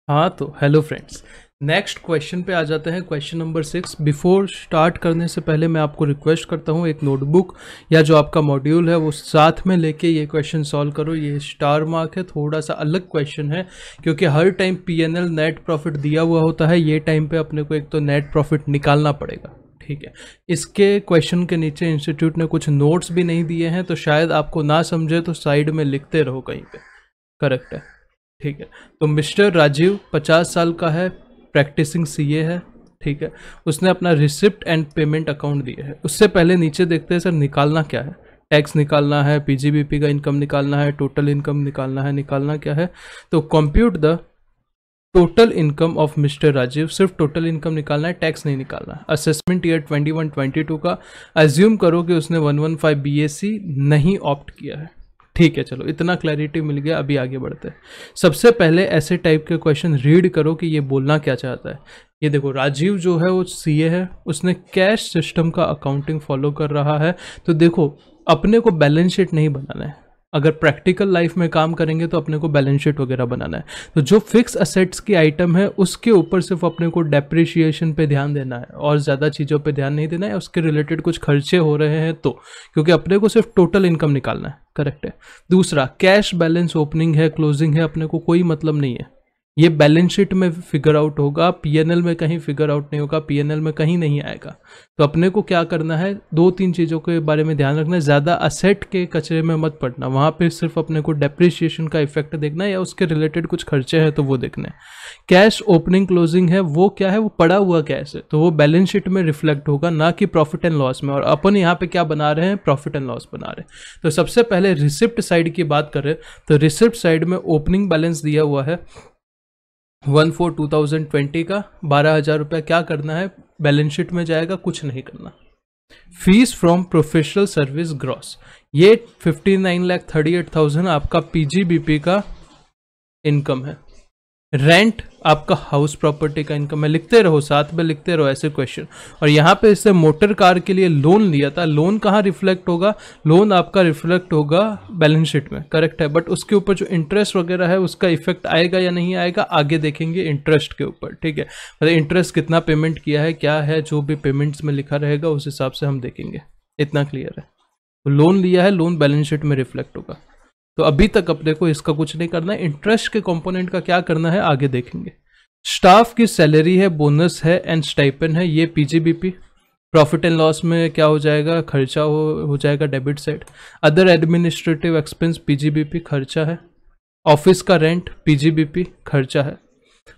हाँ तो hello friends, next question पे आ जाते हैं। Question number 6। बिफोर स्टार्ट करने से पहले मैं आपको रिक्वेस्ट करता हूँ, एक नोटबुक या जो आपका मॉड्यूल है वो साथ में लेके ये क्वेश्चन सॉल्व करो। ये स्टार मार्क है, थोड़ा सा अलग क्वेश्चन है क्योंकि हर टाइम पीएनएल नेट प्रॉफिट दिया हुआ होता है। ये टाइम पे अपने को एक तो नेट प्रॉफिट निकालना पड़ेगा, ठीक है। इसके क्वेश्चन के नीचे इंस्टीट्यूट ने कुछ नोट्स भी नहीं दिए हैं, तो शायद आपको ना समझे तो साइड में लिखते रहो कहीं पे, करेक्ट है, ठीक है। तो मिस्टर राजीव 50 साल का है, प्रैक्टिसिंग सीए है, ठीक है। उसने अपना रिसिप्ट एंड पेमेंट अकाउंट दिया है। उससे पहले नीचे देखते हैं सर निकालना क्या है। टैक्स निकालना है, पीजीबीपी का इनकम निकालना है, टोटल इनकम निकालना है। निकालना क्या है? तो compute the total income of Mr Rajiv. सिर्फ टोटल इनकम निकालना है, टैक्स नहीं निकालना है। असेसमेंट ईयर 21-22 का एज्यूम करो कि उसने 115 बीएससी नहीं ऑप्ट किया है, ठीक है। चलो इतना क्लैरिटी मिल गया, अभी आगे बढ़ते हैं। सबसे पहले ऐसे टाइप के क्वेश्चन रीड करो कि ये बोलना क्या चाहता है। ये देखो, राजीव जो है वो सीए है, उसने कैश सिस्टम का अकाउंटिंग फॉलो कर रहा है। तो देखो, अपने को बैलेंस शीट नहीं बनाना है। अगर प्रैक्टिकल लाइफ में काम करेंगे तो अपने को बैलेंस शीट वगैरह बनाना है। तो जो फिक्स असेट्स की आइटम है उसके ऊपर सिर्फ अपने को डेप्रिशिएशन पे ध्यान देना है और ज़्यादा चीज़ों पे ध्यान नहीं देना है। उसके रिलेटेड कुछ खर्चे हो रहे हैं तो, क्योंकि अपने को सिर्फ टोटल इनकम निकालना है, करेक्ट है। दूसरा, कैश बैलेंस ओपनिंग है, क्लोजिंग है, अपने को कोई मतलब नहीं है। ये बैलेंस शीट में फिगर आउट होगा, पीएनएल में कहीं फिगर आउट नहीं होगा, पीएनएल में कहीं नहीं आएगा। तो अपने को क्या करना है, 2-3 चीज़ों के बारे में ध्यान रखना है। ज़्यादा असेट के कचरे में मत पड़ना, वहाँ पे सिर्फ अपने को डेप्रिसिएशन का इफेक्ट देखना है या उसके रिलेटेड कुछ खर्चे हैं तो वो देखना है। कैश ओपनिंग क्लोजिंग है, वो क्या है, वो पड़ा हुआ कैश है, तो वो बैलेंस शीट में रिफ्लेक्ट होगा, ना कि प्रॉफिट एंड लॉस में। और अपन यहाँ पे क्या बना रहे हैं, प्रॉफिट एंड लॉस बना रहे हैं। तो सबसे पहले रिसिप्ट साइड की बात करें तो रिसिप्ट साइड में ओपनिंग बैलेंस दिया हुआ है 1/4/2020 का 12,000 रुपया। क्या करना है, बैलेंस शीट में जाएगा, कुछ नहीं करना। Fees from professional service gross, ये 59,38,000 आपका पीजीबीपी का इनकम है। रेंट आपका हाउस प्रॉपर्टी का इनकम है। लिखते रहो, साथ में लिखते रहो ऐसे क्वेश्चन। और यहाँ पे इससे मोटर कार के लिए लोन लिया था, लोन कहाँ रिफ्लेक्ट होगा, लोन आपका रिफ्लेक्ट होगा बैलेंस शीट में, करेक्ट है। बट उसके ऊपर जो इंटरेस्ट वगैरह है उसका इफेक्ट आएगा या नहीं आएगा, आगे देखेंगे इंटरेस्ट के ऊपर, ठीक है। मतलब इंटरेस्ट कितना पेमेंट किया है, क्या है, जो भी पेमेंट्स में लिखा रहेगा उस हिसाब से हम देखेंगे। इतना क्लियर है। तो लोन लिया है, लोन बैलेंस शीट में रिफ्लेक्ट होगा। तो अभी तक अपने को इसका कुछ नहीं करना है। इंटरेस्ट के कंपोनेंट का क्या करना है आगे देखेंगे। स्टाफ की सैलरी है, बोनस है एंड स्टाइपेंड है, ये पीजीबीपी। प्रॉफिट एंड लॉस में क्या हो जाएगा, खर्चा हो जाएगा debit side. Other administrative expense PGBP खर्चा है। ऑफिस का रेंट पीजीबीपी खर्चा है।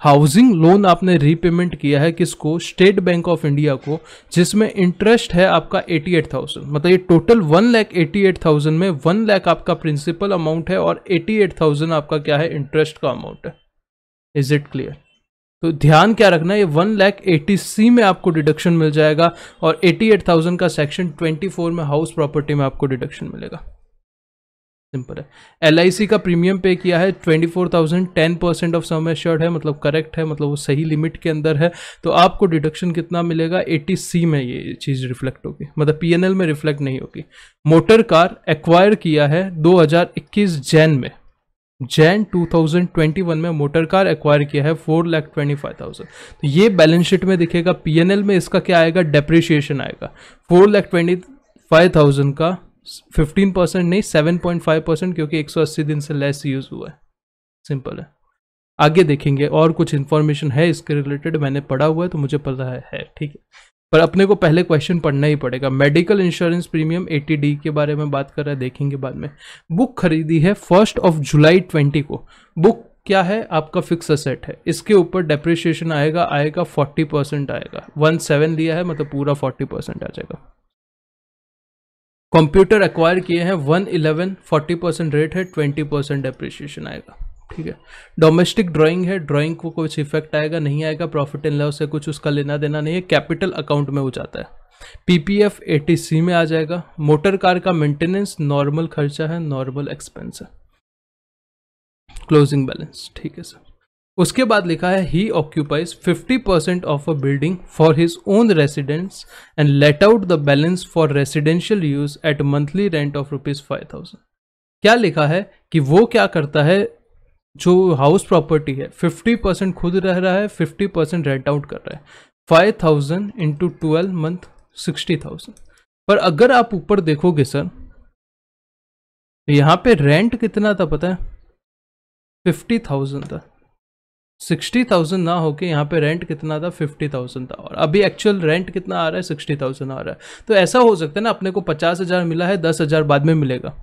हाउसिंग लोन आपने रीपेमेंट किया है किसको, स्टेट बैंक ऑफ इंडिया को, जिसमें इंटरेस्ट है आपका 88,000। मतलब ये टोटल 1,88,000 में 1 लाख आपका प्रिंसिपल अमाउंट है और 88,000 आपका क्या है, इंटरेस्ट का अमाउंट है। Is it clear? तो ध्यान क्या रखना है, ये 1,80,000 में आपको डिडक्शन मिल जाएगा और 88,000 का सेक्शन 24 में हाउस प्रॉपर्टी में आपको डिडक्शन मिलेगा। सिंपल है। एलआईसी का प्रीमियम पे किया है 24,000, 10% ऑफ सम एश्योर्ड है, मतलब करेक्ट है, मतलब वो सही लिमिट के अंदर है। तो आपको डिडक्शन कितना मिलेगा, 80C में ये चीज़ रिफ्लेक्ट होगी, मतलब पीएनएल में रिफ्लेक्ट नहीं होगी। मोटर कार एक्वायर किया है 2021 जैन में, जैन 2021 में मोटर कार एक्वायर किया है 4,25,000। तो ये बैलेंस शीट में दिखेगा, पीएनएल में इसका क्या आएगा, डेप्रिशिएशन आएगा। 4,25,000 का 15% नहीं 7.5%, क्योंकि 180 दिन से लेस यूज हुआ है। सिंपल है। आगे देखेंगे और कुछ इंफॉर्मेशन है इसके रिलेटेड, मैंने पढ़ा हुआ है तो मुझे पता है, ठीक है। पर अपने को पहले क्वेश्चन पढ़ना ही पड़ेगा। मेडिकल इंश्योरेंस प्रीमियम 80D के बारे में बात कर रहा है, देखेंगे बाद में। बुक खरीदी है 1 जुलाई 20 को। बुक क्या है, आपका फिक्स असेट है, इसके ऊपर डेप्रिशिएशन आएगा 40% आएगा। 17 लिया है मतलब पूरा 40% आ जाएगा। कंप्यूटर एक्वायर किए हैं 111, 40% रेट है, 20% डेप्रिशिएशन आएगा, ठीक है। डोमेस्टिक ड्राइंग है, ड्राइंग को कुछ इफेक्ट आएगा नहीं आएगा, प्रॉफिट एंड लॉस से कुछ उसका लेना देना नहीं है, कैपिटल अकाउंट में हो जाता है। पीपीएफ 80C में आ जाएगा। मोटर कार का मेंटेनेंस नॉर्मल खर्चा है, नॉर्मल एक्सपेंस है। क्लोजिंग बैलेंस, ठीक है सर। उसके बाद लिखा है he occupies 50% of a building for his own residence and let out the balance for residential use at monthly rent of ₹5,000। क्या लिखा है कि वो क्या करता है, जो हाउस प्रॉपर्टी है 50% खुद रह रहा है, 50% रेंट आउट कर रहा है। 5,000 इंटू 12 मंथ 60,000। पर अगर आप ऊपर देखोगे सर, यहाँ पे रेंट कितना था पता है? 50,000 था। 60,000 ना होके यहाँ पे रेंट कितना था? 50,000 था। और अभी एक्चुअल रेंट कितना आ रहा है? 60,000 आ रहा है। तो ऐसा हो सकता है ना, अपने को 50,000 मिला है, 10,000 बाद में मिलेगा।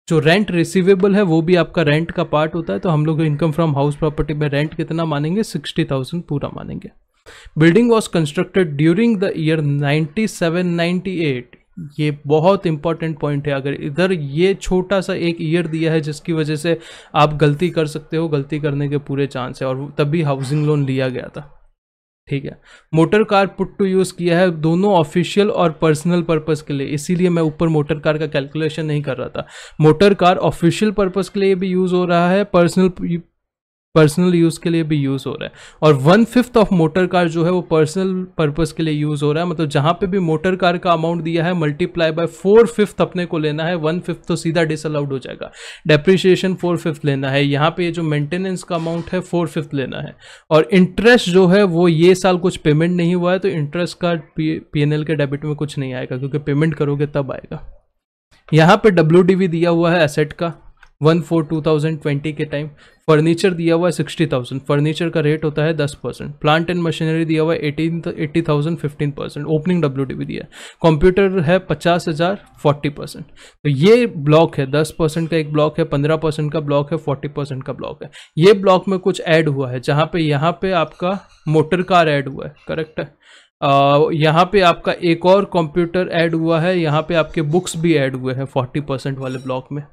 जो रेंट रिसीवेबल है वो भी आपका रेंट का पार्ट होता है। तो हम लोग इनकम फ्रॉम हाउस प्रॉपर्टी में रेंट कितना मानेंगे? 60,000 पूरा मानेंगे। Building was constructed during the year 97-98। ये बहुत इंपॉर्टेंट पॉइंट है। अगर इधर ये छोटा सा एक ईयर दिया है जिसकी वजह से आप गलती कर सकते हो, गलती करने के पूरे चांस है, और तभी हाउसिंग लोन लिया गया था। ठीक है। Motor car put to use किया है दोनों ऑफिशियल और पर्सनल पर्पस के लिए, इसीलिए मैं ऊपर मोटर कार का कैलकुलेशन नहीं कर रहा था। मोटर कार ऑफिशियल पर्पस के लिए भी यूज़ हो रहा है, पर्सनल यूज़ के लिए भी यूज़ हो रहा है। और 1/5 ऑफ मोटर कार जो है वो पर्सनल पर्पस के लिए यूज़ हो रहा है। मतलब जहाँ पे भी मोटर कार का अमाउंट दिया है मल्टीप्लाई बाय 4/5 अपने को लेना है। 1/5 तो सीधा डिसअलाउड हो जाएगा। डेप्रिसिएशन 4/5 लेना है। यहाँ पे ये जो मेंटेनेंस का अमाउंट है 4/5 लेना है। और इंटरेस्ट जो है वो ये साल कुछ पेमेंट नहीं हुआ है, तो इंटरेस्ट का PNL के डेबिट में कुछ नहीं आएगा, क्योंकि पेमेंट करोगे तब आएगा। यहाँ पे WDV दिया हुआ है एसेट का 1/4/2020 के टाइम। फर्नीचर दिया हुआ है 60,000, फर्नीचर का रेट होता है 10%। प्लांट एंड मशीनरी दिया हुआ है 80,000 15%। ओपनिंग WDV दिया है। कंप्यूटर है 50,000 40%। तो ये ब्लॉक है, 10% का एक ब्लॉक है, 15% का ब्लॉक है, 40% का ब्लॉक है। ये ब्लॉक में कुछ ऐड हुआ है, जहाँ पे यहाँ पे आपका मोटर कार ऐड हुआ है, करेक्ट है। यहाँ पे आपका एक और कंप्यूटर ऐड हुआ है, यहाँ पे आपके बुक्स भी ऐड हुए हैं 40% वाले ब्लॉक में।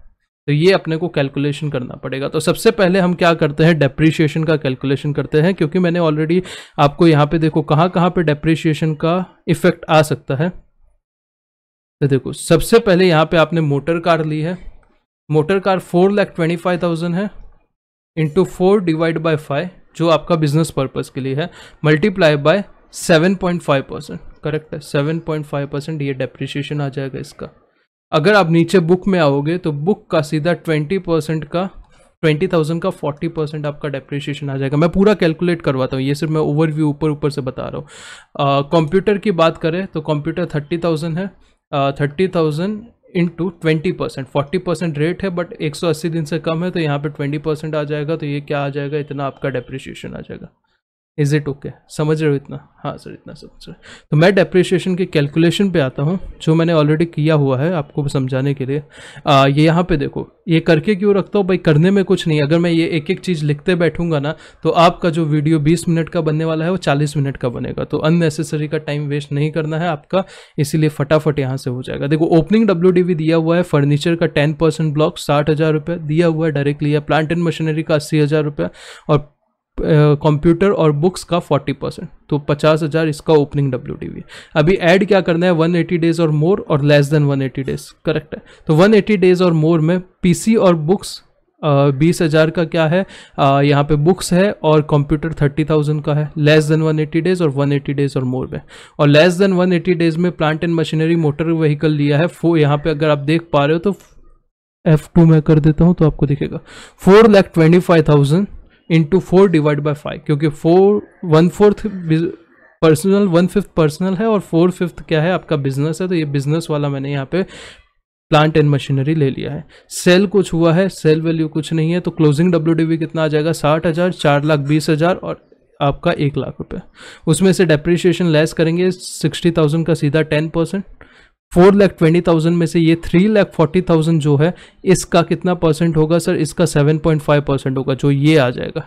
तो ये अपने को कैलकुलेशन करना पड़ेगा। तो सबसे पहले हम क्या करते हैं? डेप्रीशिएशन का कैलकुलेशन करते हैं, क्योंकि मैंने ऑलरेडी आपको यहाँ पे देखो कहाँ कहाँ पे डेप्रीशिएशन का इफेक्ट आ सकता है। तो देखो सबसे पहले यहाँ पे आपने मोटर कार ली है। मोटर कार 4,25,000 है, इंटू 4 डिवाइड बाई 5 जो आपका बिजनेस पर्पज के लिए है, मल्टीप्लाई बाय 7.5%। करेक्ट है, 7.5% ये डेप्रीशिएशन आ जाएगा इसका। अगर आप नीचे बुक में आओगे तो बुक का सीधा 20% का 20,000 का 40% आपका डेप्रिसिएशन आ जाएगा। मैं पूरा कैलकुलेट करवाता हूँ, ये सिर्फ मैं ओवरव्यू ऊपर से बता रहा हूँ। कंप्यूटर की बात करें तो कंप्यूटर 30,000 है। 30,000 इंटू 20%, 40% रेट है बट 180 दिन से कम है, तो यहाँ पे 20% आ जाएगा। तो ये क्या आ जाएगा? इतना आपका डेप्रिसिएशन आ जाएगा। Is it okay? समझ रहे हो इतना? हाँ सर, इतना समझ रहे। तो मैं डेप्रिसिएशन के कैलकुलेशन पे आता हूँ, जो मैंने ऑलरेडी किया हुआ है आपको समझाने के लिए। ये यहाँ पे देखो, ये करके क्यों रखता हूँ भाई? करने में कुछ नहीं। अगर मैं ये एक एक चीज़ लिखते बैठूंगा ना, तो आपका जो वीडियो 20 मिनट का बनने वाला है वो 40 मिनट का बनेगा। तो अननेसेसरी का टाइम वेस्ट नहीं करना है आपका, इसीलिए फटाफट यहाँ से हो जाएगा। देखो ओपनिंग WDV दिया हुआ है, फर्नीचर का 10% ब्लॉक 60,000 रुपये दिया हुआ है डायरेक्टली, प्लांट एंड मशीनरी का 80,000 रुपये, और कंप्यूटर और बुक्स का 40%, तो 50,000 इसका ओपनिंग WDV। अभी ऐड क्या करना है? 180 डेज और मोर और लेस देन 180 डेज, करेक्ट है। तो 180 डेज और मोर में PC और बुक्स 20,000 का क्या है, यहाँ पे बुक्स है, और कंप्यूटर 30,000 का है। लेस देन 180 डेज और 180 डेज और मोर में, और लेस देन 180 डेज में plant and machinery motor vehicle लिया है। यहाँ पे अगर आप देख पा रहे हो तो F2 में कर देता हूँ तो आपको दिखेगा 4,25,000 इंटू 4 डिवाइड बाई 5, क्योंकि 1/4 पर्सनल 1/5 पर्सनल है और 4/5 क्या है आपका बिजनेस है। तो ये बिजनेस वाला मैंने यहाँ पे प्लांट एंड मशीनरी ले लिया है। सेल कुछ हुआ है, सेल वैल्यू कुछ नहीं है, तो क्लोजिंग WDV कितना आ जाएगा? 60,000, 4,20,000 और आपका 1,00,000 रुपये। उसमें से डेप्रिसिएशन लेस करेंगे 60,000 का सीधा 10%। 4,20,000 में से ये 3,40,000 जो है इसका कितना परसेंट होगा सर? इसका 7.5% होगा, जो ये आ जाएगा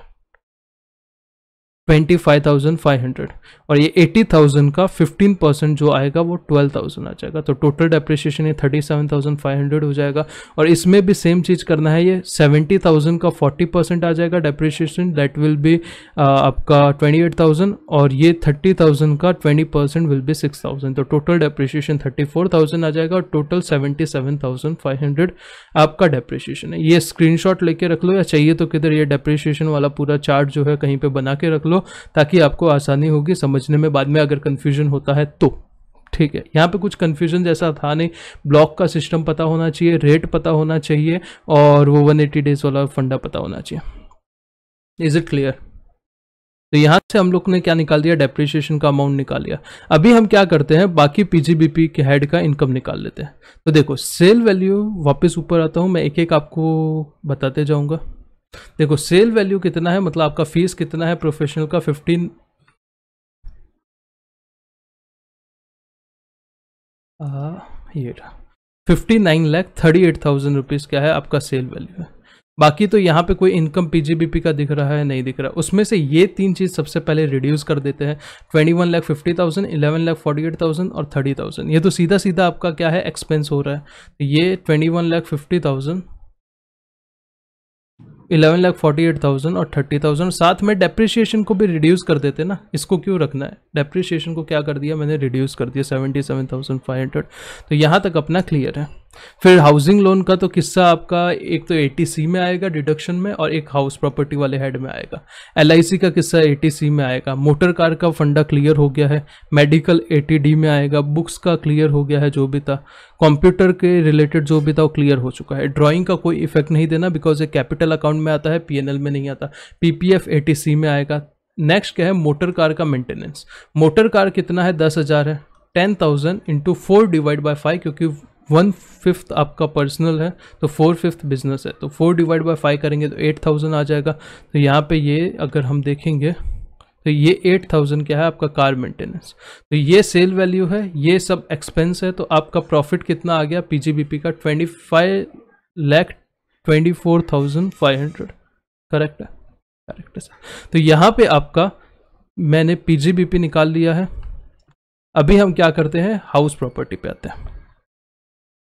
25,500, और ये 80,000 का 15% जो आएगा वो 12,000 आ जाएगा। तो टोटल डेप्रिसिएशन ये 37,500 हो जाएगा। और इसमें भी सेम चीज़ करना है, ये 70,000 का 40% आ जाएगा डेप्रिसिएशन, दैट विल बी आपका 28,000, और ये 30,000 का 20% विल बी 6,000। तो टोटल डेप्रिसिएशन 34,000 आ जाएगा, और टोटल 77,500 आपका डेप्रिसिएशन है। ये स्क्रीनशॉट लेके रख लो, या चाहिए तो किधर ये डेप्रिसिएशन वाला पूरा चार्ट जो है कहीं पे बना के रख लो, ताकि आपको आसानी होगी समझने में बाद में अगर कंफ्यूजन होता है तो। ठीक है, यहाँ पे कुछ कंफ्यूजन जैसा था नहीं। ब्लॉक का सिस्टम पता होना चाहिए, रेट पता होना चाहिए, और वो 180 डेज वाला फंडा पता होना चाहिए। Is it clear? तो यहाँ से हम लोग ने क्या निकाल दिया, डेप्रिसिएशन का अमाउंट निकाल लिया। अभी हम क्या करते हैं, बाकी पीजीबीपी के हेड का इनकम निकाल लेते हैं। तो देखो सेल वैल्यू, वापस ऊपर आता हूँ मैं, एक एक आपको बताते जाऊंगा। देखो सेल वैल्यू कितना है, मतलब आपका फीस कितना है प्रोफेशनल का, 15 ये 59,38,000 रुपीज़ क्या है आपका सेल वैल्यू है। बाकी तो यहाँ पे कोई इनकम पीजीबीपी का दिख रहा है, नहीं दिख रहा। उसमें से ये तीन चीज़ सबसे पहले रिड्यूस कर देते हैं, 21,50,000, 11,48,000 और 30,000। ये तो सीधा सीधा आपका क्या है, एक्सपेंस हो रहा है। तो ये 21,50,000, 11,48,000 और 30,000, साथ में डेप्रिसिएशन को भी रिड्यूस कर देते ना। इसको क्यों रखना है, डेप्रिसिएशन को क्या कर दिया मैंने, रिड्यूस कर दिया, 77,500। तो यहाँ तक अपना क्लियर है। फिर हाउसिंग लोन का तो किस्सा आपका एक तो 80C में आएगा डिडक्शन में, और एक हाउस प्रॉपर्टी वाले हेड में आएगा। LIC का किस्सा 80C में आएगा। मोटर कार का फंडा क्लियर हो गया है। मेडिकल 80D में आएगा। बुक्स का क्लियर हो गया है जो भी था। कंप्यूटर के रिलेटेड जो भी था वो क्लियर हो चुका है। ड्राइंग का कोई इफेक्ट नहीं देना, बिकॉज ये कैपिटल अकाउंट में आता है, PNL में नहीं आता। PPF 80C में आएगा। नेक्स्ट क्या है, मोटर कार का मेंटेनेंस। मोटर कार कितना है, 10,000 है। 10,000 इंटू 4 डिवाइड बाई 5, क्योंकि 1/5 आपका पर्सनल है तो 4/5 बिजनेस है, तो 4 डिवाइड बाई 5 करेंगे तो 8,000 आ जाएगा। तो यहाँ पे ये अगर हम देखेंगे तो ये 8,000 क्या है आपका कार मेंटेनेंस। तो ये सेल वैल्यू है, ये सब एक्सपेंस है। तो आपका प्रॉफिट कितना आ गया पीजीबीपी का, 25,24,500। करेक्ट है, करेक्ट है सर। तो यहाँ पे आपका मैंने पीजीबीपी निकाल लिया है। अभी हम क्या करते हैं, हाउस प्रॉपर्टी पे आते हैं।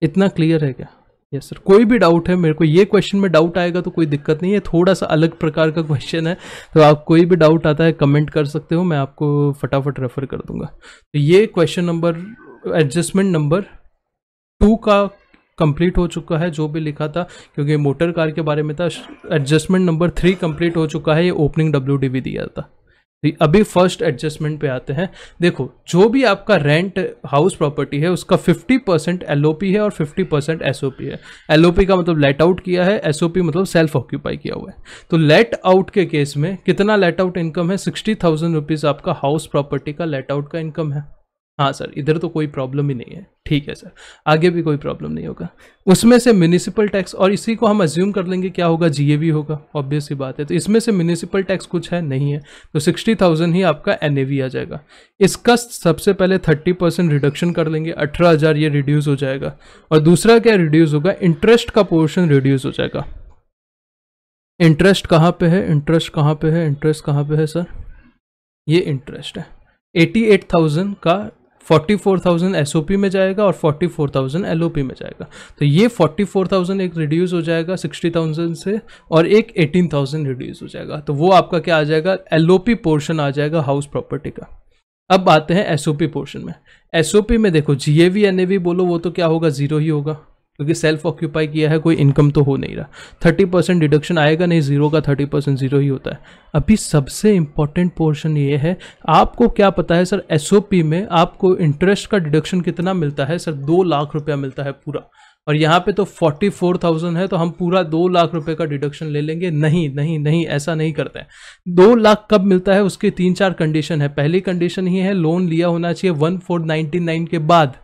इतना क्लियर है क्या? Yes sir. कोई भी डाउट है, मेरे को ये क्वेश्चन में डाउट आएगा तो कोई दिक्कत नहीं है, थोड़ा सा अलग प्रकार का क्वेश्चन है, तो आप कोई भी डाउट आता है कमेंट कर सकते हो, मैं आपको फटाफट रेफर कर दूंगा। तो ये क्वेश्चन नंबर, एडजस्टमेंट नंबर 2 का कंप्लीट हो चुका है, जो भी लिखा था, क्योंकि मोटर कार के बारे में था। एडजस्टमेंट नंबर 3 कंप्लीट हो चुका है, ये ओपनिंग WDV दिया था। अभी फर्स्ट एडजस्टमेंट पे आते हैं। देखो जो भी आपका रेंट हाउस प्रॉपर्टी है उसका 50% LOP है और 50% SOP है। LOP का मतलब लेट आउट किया है, SOP मतलब सेल्फ ऑक्यूपाई किया हुआ है। तो लेट आउट के केस में कितना लेट आउट इनकम है, 60,000 रुपीज़ आपका हाउस प्रॉपर्टी का लेट आउट का इनकम है। हाँ सर, इधर तो कोई प्रॉब्लम ही नहीं है, ठीक है सर, आगे भी कोई प्रॉब्लम नहीं होगा। उसमें से म्यूनिसिपल टैक्स, और इसी को हम अज्यूम कर लेंगे क्या होगा, GAV होगा, ऑब्वियस सी बात है। तो इसमें से म्यूनिसिपल टैक्स कुछ है नहीं है, तो 60,000 ही आपका NAV आ जाएगा। इसका सबसे पहले 30% रिडक्शन कर लेंगे, 18,000 ये रिड्यूस हो जाएगा। और दूसरा क्या रिड्यूस होगा, इंटरेस्ट का पोर्शन रिड्यूस हो जाएगा। इंटरेस्ट कहाँ पे है, इंटरेस्ट कहाँ पे है, इंटरेस्ट कहाँ पे है सर, ये इंटरेस्ट है। 88,000 का 44,000 SOP में जाएगा और 44,000 LOP में जाएगा। तो ये 44,000 एक रिड्यूस हो जाएगा 60,000 से, और एक 18,000 रिड्यूस हो जाएगा। तो वो आपका क्या आ जाएगा, LOP पोर्शन आ जाएगा हाउस प्रॉपर्टी का। अब आते हैं SOP पोर्शन में। SOP में देखो GAV NAV बोलो वो तो क्या होगा, जीरो ही होगा, क्योंकि सेल्फ ऑक्यूपाई किया है, कोई इनकम तो हो नहीं रहा। 30% डिडक्शन आएगा नहीं, जीरो का 30% जीरो ही होता है। अभी सबसे इंपॉर्टेंट पोर्शन ये है, आपको क्या पता है सर, SOP में आपको इंटरेस्ट का डिडक्शन कितना मिलता है सर, 2 लाख रुपया मिलता है पूरा। और यहाँ पे तो 44,000 है, तो हम पूरा 2 लाख रुपए का डिडक्शन ले लेंगे। नहीं नहीं नहीं, ऐसा नहीं करते हैं। 2 लाख कब मिलता है, उसके 3-4 कंडीशन है। पहली कंडीशन ये है, लोन लिया होना चाहिए 1499 के बाद।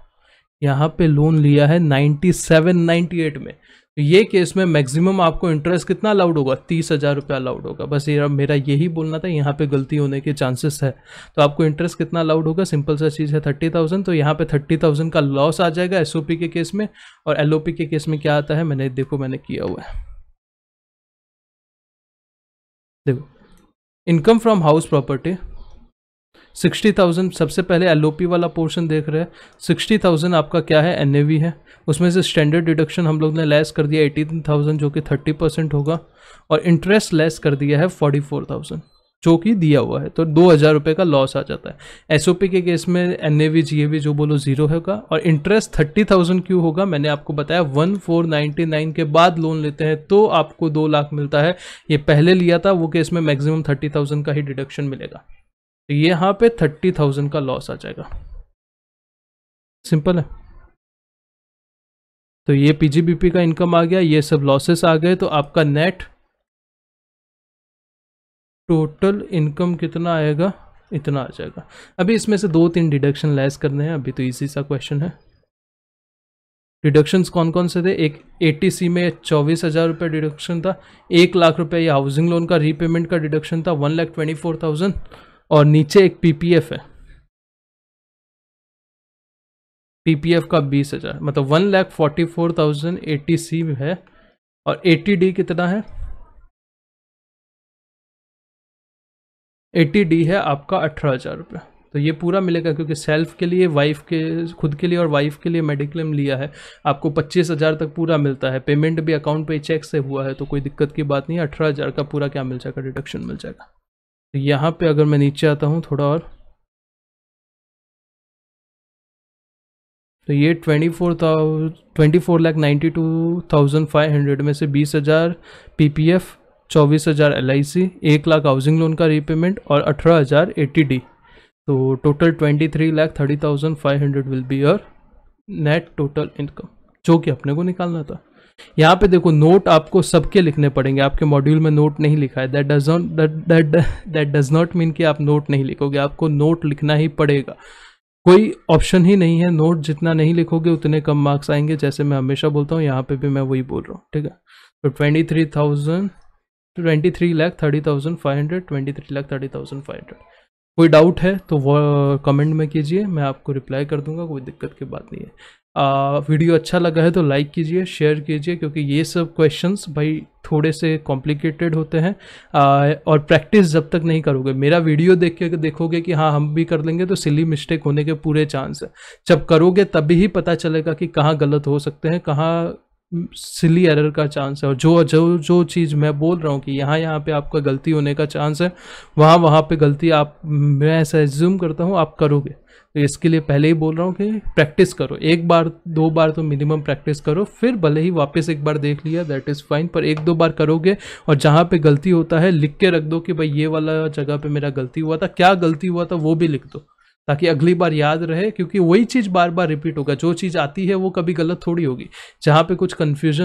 यहाँ पे लोन लिया है 97-98 में, तो ये केस में मैक्सिमम आपको इंटरेस्ट कितना अलाउड होगा, 30,000 रुपया अलाउड होगा। बस ये मेरा यही बोलना था, यहाँ पे गलती होने के चांसेस है। तो आपको इंटरेस्ट कितना अलाउड होगा, सिंपल सा चीज़ है 30,000। तो यहाँ पे 30,000 का लॉस आ जाएगा SOP के केस में। और LOP के केस में क्या आता है, मैंने देखो मैंने किया हुआ है, देखो इनकम फ्रॉम हाउस प्रॉपर्टी 60,000। सबसे पहले LOP वाला पोर्शन देख रहे हैं, 60,000 आपका क्या है, NAV है। उसमें से स्टैंडर्ड डिडक्शन हम लोग ने लेस कर दिया 18,000, जो कि 30% होगा। और इंटरेस्ट लेस कर दिया है 44,000, जो कि दिया हुआ है। तो 2,000 रुपये का लॉस आ जाता है। SOP के केस में NAV GAV जो बोलो जीरो होगा। और इंटरेस्ट 30,000 क्यों होगा, मैंने आपको बताया 1499 के बाद लोन लेते हैं तो आपको 2 लाख मिलता है। ये पहले लिया था वो केस में मैक्सिमम 30,000 का ही डिडक्शन मिलेगा। तो यहाँ पे 30,000 का लॉस आ जाएगा, सिंपल है। तो ये पीजीबीपी का इनकम आ गया, ये सब लॉसेस आ गए, तो आपका नेट टोटल इनकम कितना आएगा, इतना आ जाएगा। अभी इसमें से 2-3 डिडक्शन लेस करने हैं, अभी तो इजी सा क्वेश्चन है। डिडक्शंस कौन कौन से थे, एक 80C में 24,000 रुपये डिडक्शन था, 1 लाख रुपये ये हाउसिंग लोन का रीपेमेंट का डिडक्शन था 1,24,000, और नीचे एक पीपीएफ है, पीपीएफ का 20,000, मतलब 1,44,000 80C है, और 80D कितना है, 80D है आपका 18,000 रुपये। तो ये पूरा मिलेगा, क्योंकि सेल्फ के लिए, वाइफ के खुद के लिए और वाइफ के लिए मेडिक्लेम लिया है, आपको 25,000 तक पूरा मिलता है। पेमेंट भी अकाउंट पे चेक से हुआ है, तो कोई दिक्कत की बात नहीं है। 18,000 का पूरा क्या मिल जाएगा, डिडक्शन मिल जाएगा। तो यहाँ पे अगर मैं नीचे आता हूँ थोड़ा और, तो ये 24,92,500 में से 20,000 PPF, 24,000 LIC, 1 lakh housing loan का रीपेमेंट और 18,000 80D, तो total 23,30,500 will be your net total income, जो कि अपने को निकालना था। यहाँ पे देखो नोट आपको सबके लिखने पड़ेंगे, आपके मॉड्यूल में नोट नहीं लिखा है, दैट डज नॉट मीन कि आप नोट नहीं लिखोगे, आपको नोट लिखना ही पड़ेगा, कोई ऑप्शन ही नहीं है। नोट जितना नहीं लिखोगे उतने कम मार्क्स आएंगे, जैसे मैं हमेशा बोलता हूँ, यहाँ पे भी मैं वही बोल रहा हूँ, ठीक है। तो 23,30,500, 23,30,500। कोई डाउट है तो वो कमेंट में कीजिए, मैं आपको रिप्लाई कर दूंगा, कोई दिक्कत की बात नहीं है। वीडियो अच्छा लगा है तो लाइक कीजिए, शेयर कीजिए, क्योंकि ये सब क्वेश्चंस भाई थोड़े से कॉम्प्लिकेटेड होते हैं, और प्रैक्टिस जब तक नहीं करोगे, मेरा वीडियो देख के देखोगे कि हाँ हम भी कर लेंगे, तो सिली मिस्टेक होने के पूरे चांस है। जब करोगे तभी ही पता चलेगा कि कहाँ गलत हो सकते हैं, कहाँ सिली एरर का चांस है, और जो चीज़ मैं बोल रहा हूँ कि यहाँ पे आपका गलती होने का चांस है, वहाँ पे गलती मैं ऐसा एज्यूम करता हूँ आप करोगे। तो इसके लिए पहले ही बोल रहा हूँ कि प्रैक्टिस करो, 1 बार 2 बार तो मिनिमम प्रैक्टिस करो, फिर भले ही वापस 1 बार देख लिया दैट इज़ फाइन, पर 1-2 बार करोगे, और जहाँ पे गलती होता है लिख के रख दो कि भाई ये वाला जगह पे मेरा गलती हुआ था, क्या गलती हुआ था वो भी लिख दो, ताकि अगली बार याद रहे, क्योंकि वही चीज़ बार बार रिपीट होगा। जो चीज़ आती है वो कभी गलत थोड़ी होगी, जहाँ पे कुछ कन्फ्यूजन